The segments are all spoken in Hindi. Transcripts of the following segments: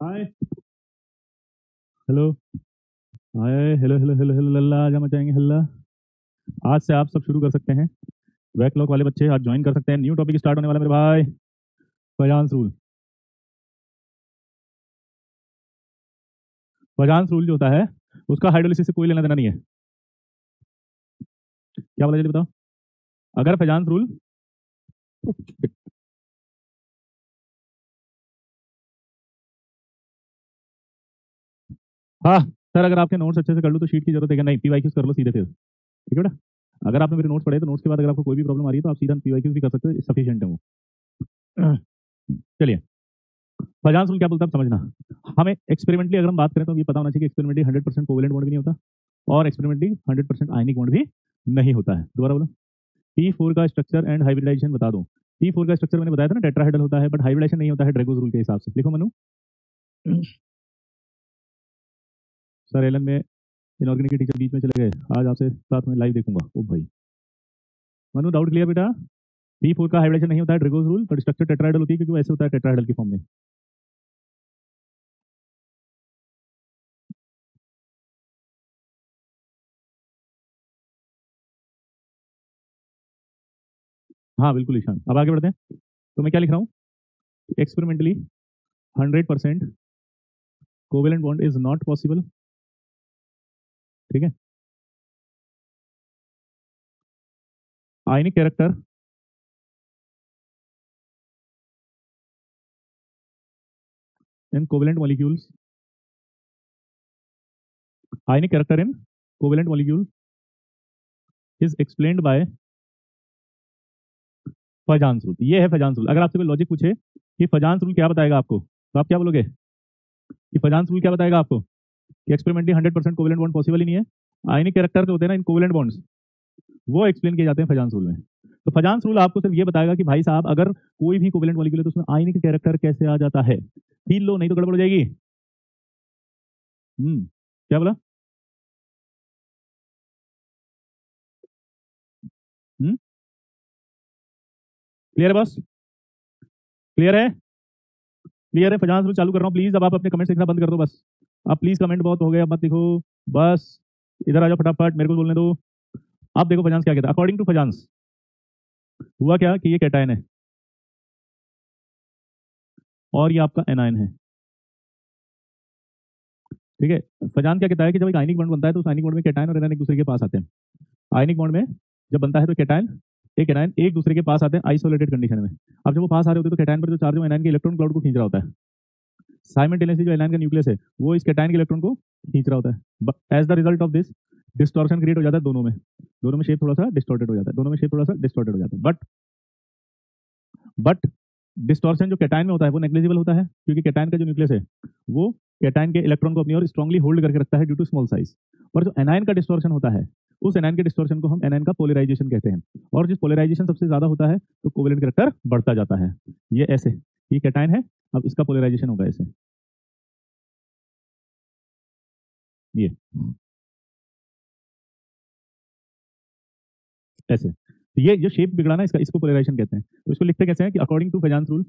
हाय। हेलो। हाय। हेलो हेलो हेलो हेलो लल्ला, आज हम मचाएंगे हल्ला। आज से आप सब शुरू कर सकते हैं। बैकलॉग वाले बच्चे आज ज्वाइन कर सकते हैं। न्यू टॉपिक स्टार्ट होने वाला है मेरे भाई। Fajans rule. फजांस रूल जो होता है उसका हाइड्रोलिसिस से कोई लेना देना नहीं है। क्या बोला जल्दी बताओ। अगर फजांस रूल, हाँ सर, अगर आपके नोट्स अच्छे से कर लो तो शीट की जरूरत है क्या? नहीं, पीवाईक्यूज कर लो सीधे फिर। ठीक है बेटा। अगर आपने मेरे नोट्स पढ़े तो नोट्स के बाद अगर आपको कोई भी प्रॉब्लम आ रही है तो आप सीधा पीवाईक्यूज भी कर सकते हो, सफिशिएंट है वो। चलिए, फजांस रूल क्या बोलता है आप समझना। हमें एक्सपेरिमेंटली अगर हम बात करें तो ये पता होना चाहिए कि एक्सपेरिमेंटली 100% कोवेलेंट बॉन्ड भी नहीं होता और एक्सपेरिमेंटली 100% आयनिक बॉन्ड भी नहीं होता है। दोबारा बोलो। T4 का स्ट्रक्चर एंड हाइब्रिडाइजेशन बता दो। T4 का स्ट्रक्चर मैंने बताया था ना, टेट्राहेड्रल होता है, बट हाइब्रिडाइजेशन नहीं होता है ड्रैगोज रूल के हिसाब से। लिखो मनु। सर एलन में इनऑर्गेनिक के टीचर बीच में चले गए, आज आपसे साथ में लाइव देखूंगा। ओ भाई मनु, डाउट क्लियर बेटा। T4 का हाइब्रिडाइजेशन नहीं होता है ड्रैगोज रूल, बट स्ट्रक्चर टेट्राहेड्रल होती है क्योंकि वो ऐसे होता है टेट्राहेड्रल की फॉर्म में। हाँ बिल्कुल ईशान, अब आगे बढ़ते हैं। तो मैं क्या लिख रहा हूँ? Experimentally 100% covalent bond is not possible. ठीक है। आयनिक character in covalent molecules, ionic character in covalent molecule is explained by Fajans rule. ये है फजांस रूल। अगर आपसे कोई लॉजिक पूछे कि फजांस रूल क्या बताएगा आपको, तो आप क्या बोलोगे कि फजांस रूल क्या बताएगा आपको कि एक्सपेरिमेंटली 100% कोवेलेंट बॉन्ड पॉसिबल ही नहीं है। आयनिक कैरेक्टर जो होते हैं ना इन कोवेलेंट बॉन्ड्स, वो एक्सप्लेन किए जाते हैं फजांस रूल में। तो फजांस रूल आपको सिर्फ ये बताएगा कि भाई साहब अगर कोई भी कोवेलेंट मॉलिक्यूल है तो उसमें आयनिक कैरेक्टर कैसे आ जाता है। फील लो, नहीं तो गड़बड़ हो जाएगी। क्या बोला? क्लियर है बस? क्लियर है? क्लियर है? फजांस रूल चालू कर रहा हूँ प्लीज। अब आप अपने कमेंट लिखना बंद कर दो बस। आप प्लीज, कमेंट बहुत हो गए, अब मत लिखो बस। इधर आ जाओ फटाफट, मेरे को बोलने दो। आप देखो फजांस क्या कहता है। अकॉर्डिंग टू फजांस हुआ क्या कि ये कैटायन है और ये आपका एनायन है। ठीक है। फजान क्या कहता है कि जब एक आयनिक बॉन्ड बनता है तो उस आयनिक बॉन्ड में कैटायन और एनायन एक दूसरे के पास आते हैं। आयनिक बॉन्ड में जब बनता है तो कैटायन एक एनायन एक दूसरे के पास आते हैं आइसोलेटेड कंडीशन में। अब जब वो पास आ रहे होते हैं तो कैटायन पर जो चार्ज है एनायन के इलेक्ट्रॉन क्लाउड को खींच रहा होता है। साइमल्टेनियसली जो एनायन का न्यूक्लियस है वो इस कैटायन के इलेक्ट्रॉन को खींच रहा होता है। As the result of this distortion create हो जाता है दोनों में शेप थोड़ा सा डिस्टॉर्टेड हो जाता है, दोनों में शेप थोड़ा सा डिस्टॉर्टेड हो जाता है। बट डिस्टॉर्शन जो कैटायन में होता है वो नेग्लिजिबल होता है क्योंकि कैटायन का जो न्यूक्लियस है वो कैटायन के इलेक्ट्रॉन को अपनी ओर स्ट्रांगली होल्ड करके रखता है ड्यू टू स्मॉल साइज। और जो एनायन का डिस्टॉर्शन होता है उस एनायन के डिस्टॉर्शन को हम एनायन का पोलराइजेशन कहते हैं। और जिस पोलराइजेशन सबसे ज्यादा होता है तो कोवेलेंट कैरेक्टर बढ़ता जाता है। ये ऐसे, ये कैटायन है, अब इसका पोलराइजेशन होगा ऐसे, ये ऐसे। तो ये जो शेप बिगड़ा ना इसका, इसको पोलराइजेशन कहते हैं। तो इसको लिखते कैसे हैं कि according to Fajans rule,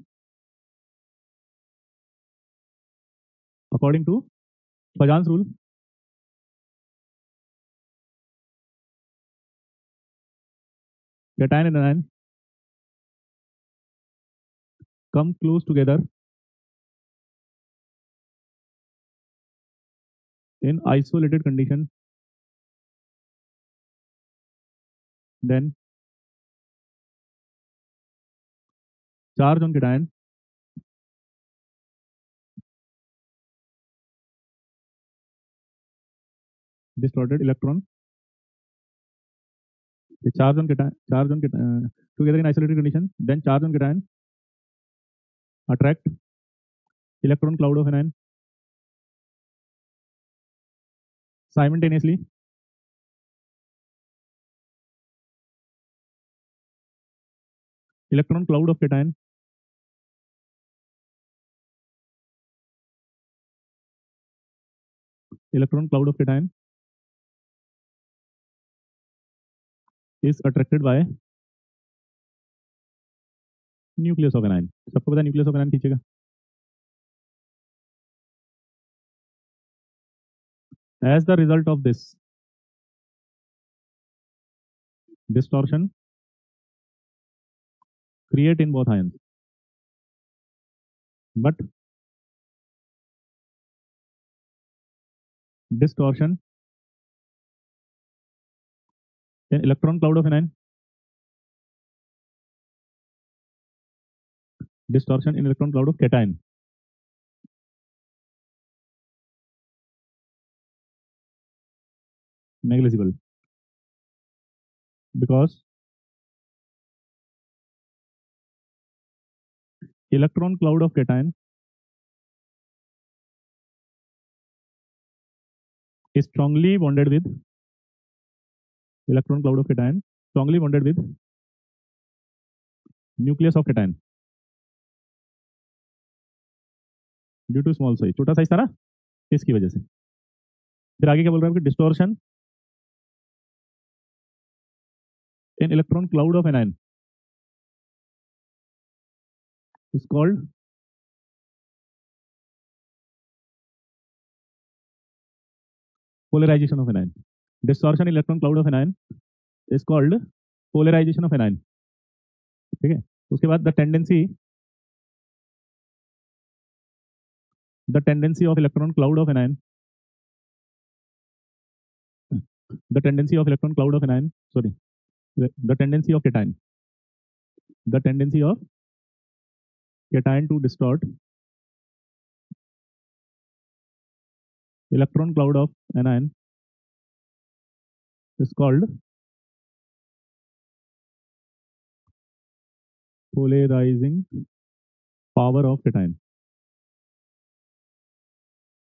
according to Fajans rule cation and anion come close together in isolated condition, then charge on cation distorted electron, the charge on cation together in isolated condition, then charge on cation attract electron cloud of anion simultaneously, electron cloud of cation electron cloud of cation is attracted by nucleus of anion। सबको पता है न्यूक्लियस ऑफ एनायन खींचेगा। as the result of this distortion create in both ions, but distortion in electron cloud of anion, distortion in electron cloud of cation, negligible, because electron cloud of cation is strongly bonded with electron cloud of cation strongly bonded with nucleus of cation due to small size, छोटा साइज था ना, इसकी वजह से। फिर आगे क्या बोल रहा है कि distortion in electron cloud of anion is called polarisation of anion. Distortion in electron cloud of anion is called polarisation of anion. ठीक है, उसके बाद the tendency of electron cloud of anion the tendency of electron cloud of anion sorry the tendency of cation the tendency of cation to distort electron cloud of anion is called polarizing power of cation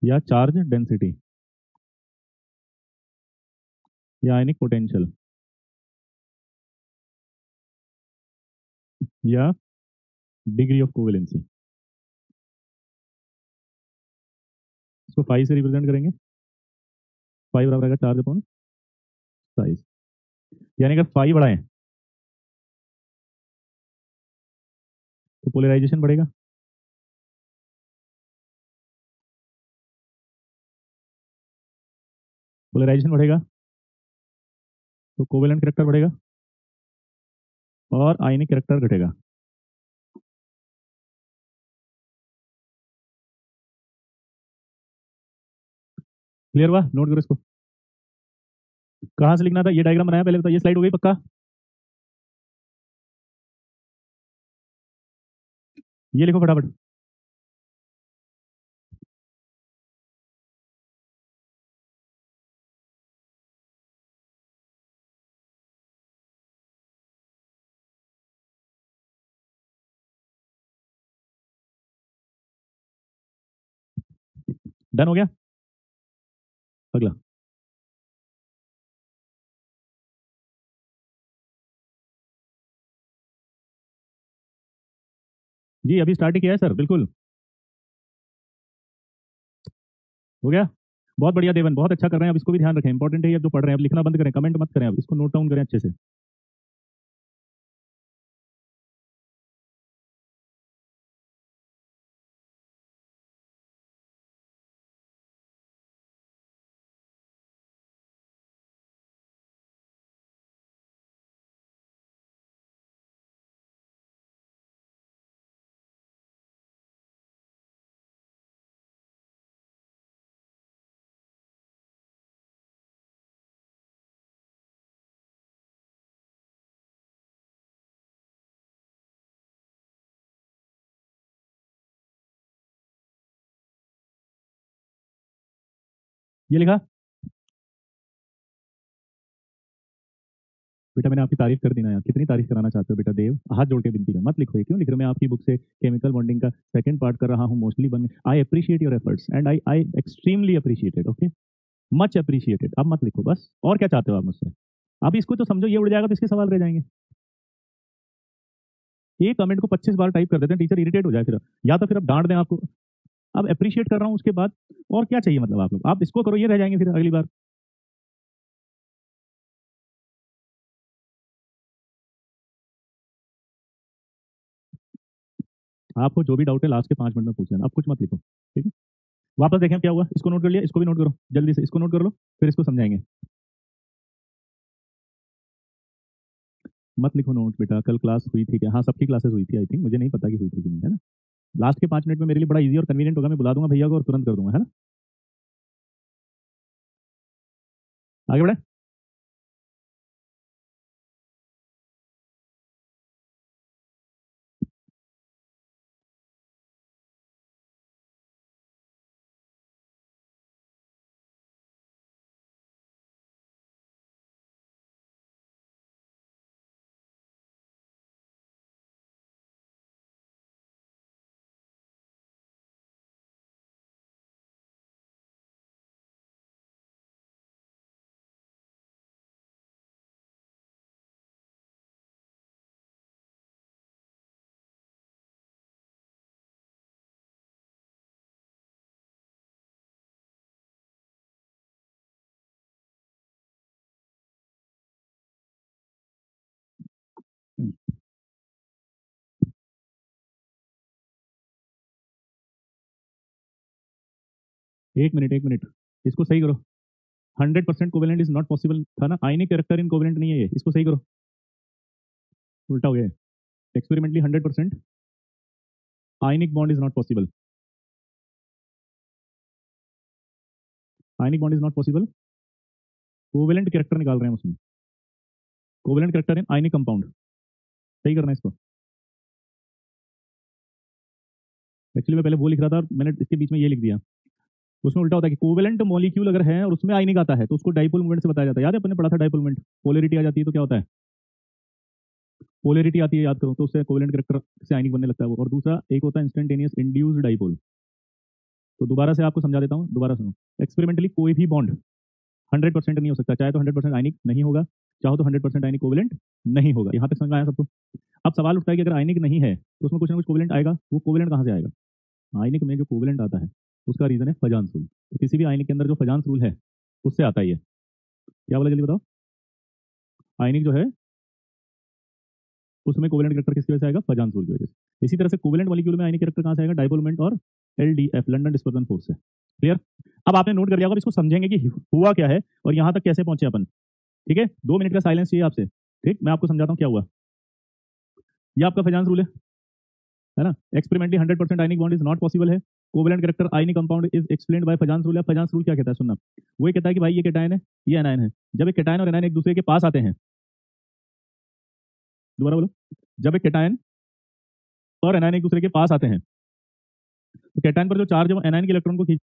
या चार्ज डेंसिटी या आयनिक पोटेंशियल या डिग्री ऑफ कोवेलेंसी। इसको 5 से रिप्रेजेंट करेंगे। 5 बराबर आएगा चार्ज अपॉन साइज, यानी अगर 5 बढ़ाएं तो पोलराइजेशन बढ़ेगा, पोलराइजेशन बढ़ेगा तो कोवेलेंट कैरेक्टर बढ़ेगा और आयनिक कैरेक्टर घटेगा। क्लियर हुआ? नोट करो इसको। कहां से लिखना था? ये डायग्राम बनाया पहले, तो ये स्लाइड हो गई पक्का? ये लिखो फटाफट। डन हो गया? अगला जी, अभी स्टार्ट ही किया है सर, बिल्कुल हो गया। बहुत बढ़िया देवन, बहुत अच्छा कर रहे हैं। अब इसको भी ध्यान रखें, इंपॉर्टेंट है ये, जो पढ़ रहे हैं। अब लिखना बंद करें, कमेंट मत करें, अब इसको नोट डाउन करें अच्छे से। ये लिखा बेटा, मैंने आपकी तारीफ कर दी ना यार। कितनी तारीफ कराना चाहते हो बेटा देव? हाथ जोड़ के विनती कर, मत लिखो ये। क्यों लिख रहे हो? मैं आपकी बुक से केमिकल बॉन्डिंग का सेकंड पार्ट कर रहा हूँ मोस्टली। बन I appreciate your efforts and I extremely appreciated, okay, much appreciated. अब मत लिखो बस। और क्या चाहते हो आप मुझसे? अब इसको तो समझो, ये उड़ जाएगा तो इसके सवाल रह जाएंगे। एक कमेंट को 25 बार टाइप कर देते हैं, टीचर इरिटेट हो जाए फिर। या तो फिर अब डांट दें आपको। अब अप्रिशिएट कर रहा हूँ उसके बाद और क्या चाहिए? मतलब आप लोग, आप इसको करो, ये रह जाएंगे फिर अगली बार। आपको जो भी डाउट है लास्ट के 5 मिनट में पूछ लेना, अब कुछ मत लिखो, ठीक है? वापस देखें क्या हुआ, इसको नोट कर लिया, इसको भी नोट करो जल्दी से, इसको नोट कर लो, फिर इसको समझाएंगे। मत लिखो नोट बेटा, कल क्लास हुई थी क्या? हाँ सबकी क्लासेस हुई थी आई थिंक, मुझे नहीं पता कि हुई थी कि नहीं, है ना। लास्ट के 5 मिनट में मेरे लिए बड़ा इजी और कन्वीनियंट होगा, मैं बुला दूंगा भैया को और तुरंत कर दूंगा, है ना। आगे बढ़े। 1 मिनट 1 मिनट, इसको सही करो। 100% कोवेलेंट इज नॉट पॉसिबल था ना, आयनिक कैरेक्टर इन कोवेलेंट नहीं है ये, इसको सही करो, उल्टा हो गया। Experimentally 100% ionic bond is not possible, ionic bond is not possible, covalent character निकाल रहे हैं उसमें, covalent character in ionic compound, सही करना है इसको। एक्चुअली मैं पहले वो लिख रहा था और मैंने इसके बीच में ये लिख दिया, उसमें उल्टा होता है कि कोवेलेंट मॉलिक्यूल अगर है और उसमें आयनिक आता है तो उसको डाइपोल मूवमेंट से बताया जाता है, याद है अपन ने पढ़ा था डाइपोल मूवमेंट, पोलैरिटी आ जाती है तो क्या होता है, पोलैरिटी आती है याद करो, तो उससे कोवेलेंट कैरेक्टर से आयनिक बनने लगता है वो। और दूसरा एक होता है इंस्टेंटेनियस इंड्यूस्ड डाइपोल। तो दोबारा से आपको समझा देता हूँ, दोबारा सुनो। एक्सपेरिमेंटली कोई भी बॉन्ड 100% नहीं हो सकता, चाहे तो 100% आयनिक नहीं होगा, चाहो तो 100% आयनिक कोवेलेंट नहीं होगा। यहाँ तक समझ में आया सबको। अब सवाल उठता है कि अगर आयनिक नहीं है तो उसमें कुछ ना कुछ कोवेलेंट आएगा, वो कोवेलेंट कहाँ से आएगा? आयनिक में जो कोवेलेंट आता है उसका रीजन है फजांस रूल, तो किसी भी आयनिक के अंदर जो फजांस रूल है उससे आता ही है। क्या बोला जल्दी बताओ? आयनिक जो है उसमें कोवेलेंट कैरेक्टर किसकी वजह से आएगा? फजांस रूल की वजह से। इसी तरह से कोवेलेंट मॉलिक्यूल में आयनिक कैरेक्टर कहाँ से आएगा? डाइपोल मोमेंट और एलडीएफ, लंदन डिस्पर्सन फोर्स से। क्लियर? अब आपने नोट कर लिया होगा, अब इसको समझेंगे कि हुआ क्या है और यहाँ तक कैसे पहुंचे अपन। ठीक है, 2 मिनट का साइलेंस चाहिए आपसे। ठीक, मैं आपको समझाता हूँ क्या हुआ। ये आपका फजांस रूल है ना। Experimentally 100% ionic bond is not possible है, covalent character ionic compound is explained by Fajans rule. Fajans rule क्या कहता है सुनना, वो ये कहता है कि भाई ये केटायन है, ये एनायन है। जब एक केटायन और एनायन एक दूसरे के पास आते हैं, दोबारा बोलो, जब एक केटायन और एनायन एक दूसरे के पास आते हैं तो केटायन पर जो चार्ज है वो एनायन के इलेक्ट्रॉन को खींच